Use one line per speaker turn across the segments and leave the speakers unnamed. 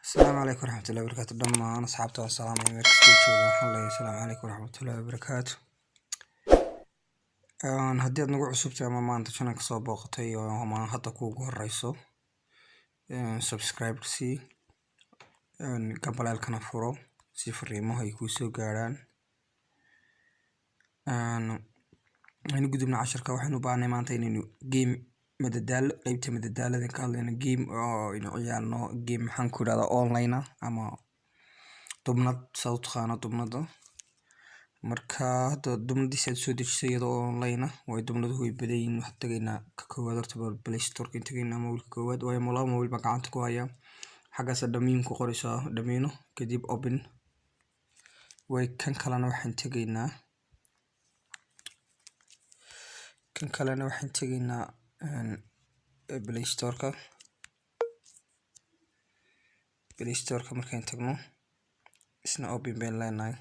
السلام عليكم ورحمة الله وبركاته. دمان أصحابته والسلام عليكم السلام عليكم ورحمة الله وبركاته. هدي أدنى عصبتي أما ما أنت شنك صابقتي وما حتى كوجو الرئيسو سبسكرايب سي قبل الكنافورو سفر ما هي كوسو قارن إنه قدمنا 10 كواحد بعدين ما أنتين جيم مددال قيبت مددال هذا قال لنا جيم إنه عيالنا جيم حنكور هذا أونلاين أما ضمنت صوت خانة ضمنته marka hada dumadiisa soo dejisay iyadoo online way dumadu way badayin wax tagayna ka koowaad horta Play Store ka tagayna mobilka koowaad way mobil ba gacanta ku haya xagaas dhamiin ku qoraysaa dhamiino kadib open way kan kalena waxaan tagaynaa Play Store ka markaan tagno isna open baan leenahay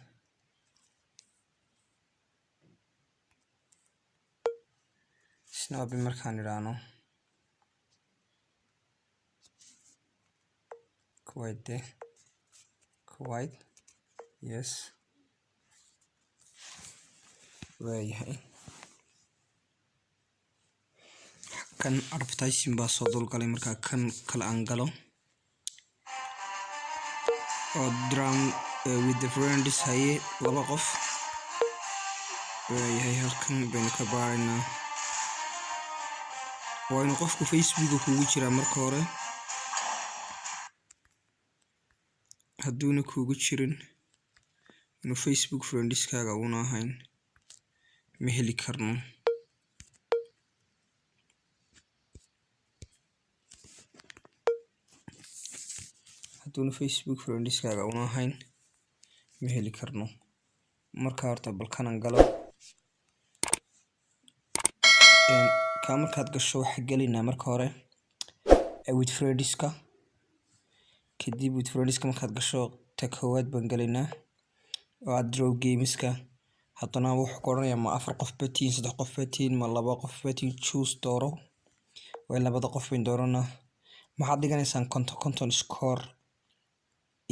Snappy markaan iraano Kuwait yes way kan advertising baa soo dulgalay marka kan kala angalo oo drum with the friends haye laba qof way halkan baan ka baarnaa وأنا قفكو فيسبوك كوجرا مركا هوري هادونا كوجو جيرين إنو فيسبوك فريندسكاغا ونا هاين مهلي كرنو هادونا فيسبوك فريندسكاغا ونا هاين مهلي كرنو مركا هورتا بالكانان قلو markaad gasho waxa galina marka hore with friendska kadib with friendska markaad gasho ta koowaad baan galinaa oo draw gameska hadana wuxuu qoranayaa ma 4 qof batiin 3 qof batiin ma 2 qof batiin choose dooro way labada qof bayn doorana maxaad dhiganaysan konton score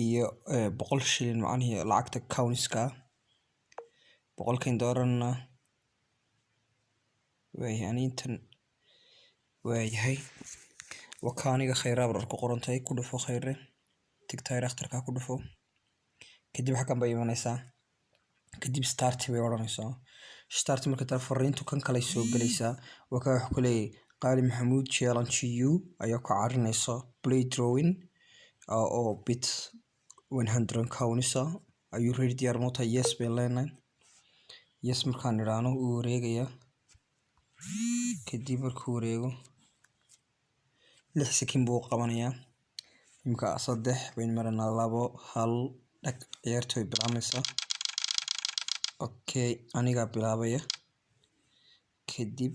iyo 100 shilin macnaheedu lacagta counska 100 kayn doorana way anintan way وكانيga khayraad ku qorantay ku dhufo khayre tigtaay akhtarka ku dhufo kadib waxa kan bay imanaysaa kadib start bay oranaysaa start marka taa fariintu kan kale soo galaysaa waxa wax ku leeyahay qaali maxamuud challenge you ayaa ku caarinaysa play drawing oo bit 100 kaunisa are you ready dear mota yes belena yes markaan iraano uu wareegaya kadib markuu wareego 6 sekin buu qabanayaa imka 3 bayn marana 2 1 dhag ciyaartoy bilaabmaysa okay aniga bilaabaya kadib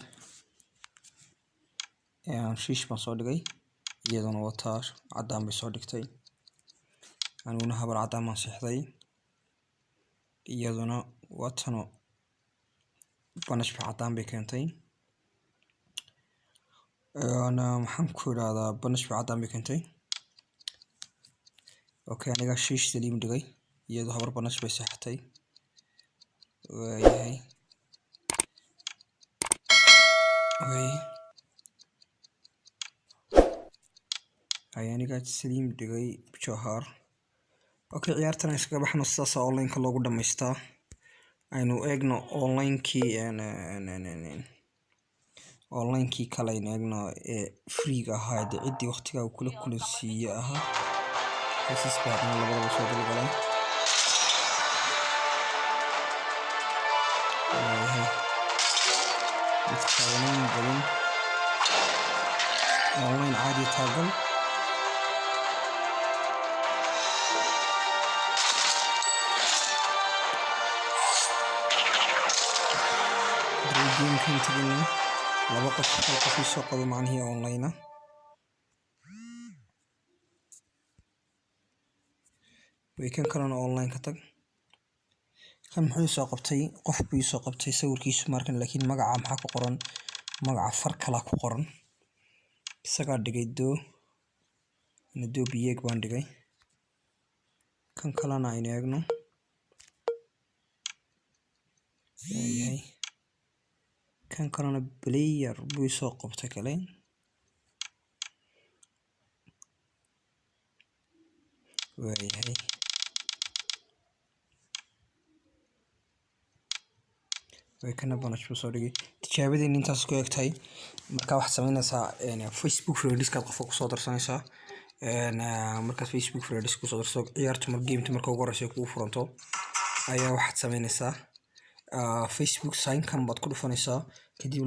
shish ma soo dhigay iyadana wata cadaan bay soo dhigtay anuna habar cadaan ma saxday iyadana watano banash cadaan bay keentay أنا محمد هذا بنش في عدم بكنتي أوكي أنا قاشيش سليم دقي يظهر بنش بساحتي وهي أنا قاعد سليم دقي بشهر أوكي عيارتنا إسكاب إحنا الساسة أونلاين كله قدام يستا أنو إجنا أونلاين كي أنا online kii kale inagna free ga ahayd cidii waqtiga uu kula kulansiiyay aha xisas baan labadaba soo dalgalay midkaanin badan online caadi taagan game kan tagana laba qof soo qado macnaheedu online way kan kalena online ka tag kan muxuu soo qabtay qof buu soo qabtay sawirkiisu markan laakiin magaca maxaa ku qoran magaca far kala ku qoran isaga dhigay doo biyeg baan dhigay kan kalena aynu eegno. waayahay kan kalena player buu soo qabtay kale. waayahay way kana banash buu soo dhigay. tijaabadeen intaas ku egtahay. marka waxaad samaynaysaa Facebook friendskaad qofka kusoo darsanaysaa. markaad Facebook friends kusoo darso ciyaartu gameta marka ugu horeysa kugu furanto ayaa waxaad samaynaysaa Facebook sign kan baad ku dhufanaysaa. kadib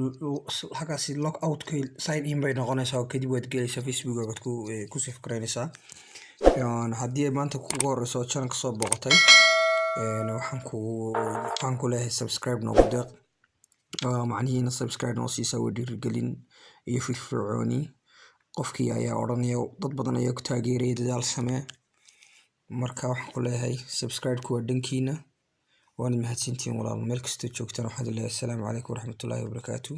halkaasi log out sign in bay noqonaysaa. kadib waad gelaysaa Facebook aad ku save garaynaysaa. haddii maanta kugu horeyso channelka soo booqatay waxaan ku leeyahay subscribe noogu deeq. macnihiina subscribe noo siisaa waa dhiirigelin iyo firfircooni. qofkii ayaa odhanaya dad badan ayaa ku taageeraya dadaal samee. marka waxaan ku leeyahay subscribe-ku waa dhankiina. waana mahadsantihiin walaal. meel kastoo joogtaan waxaan leeyahay assalaamu calaykum waraxmatullaahi wabarakaatuh.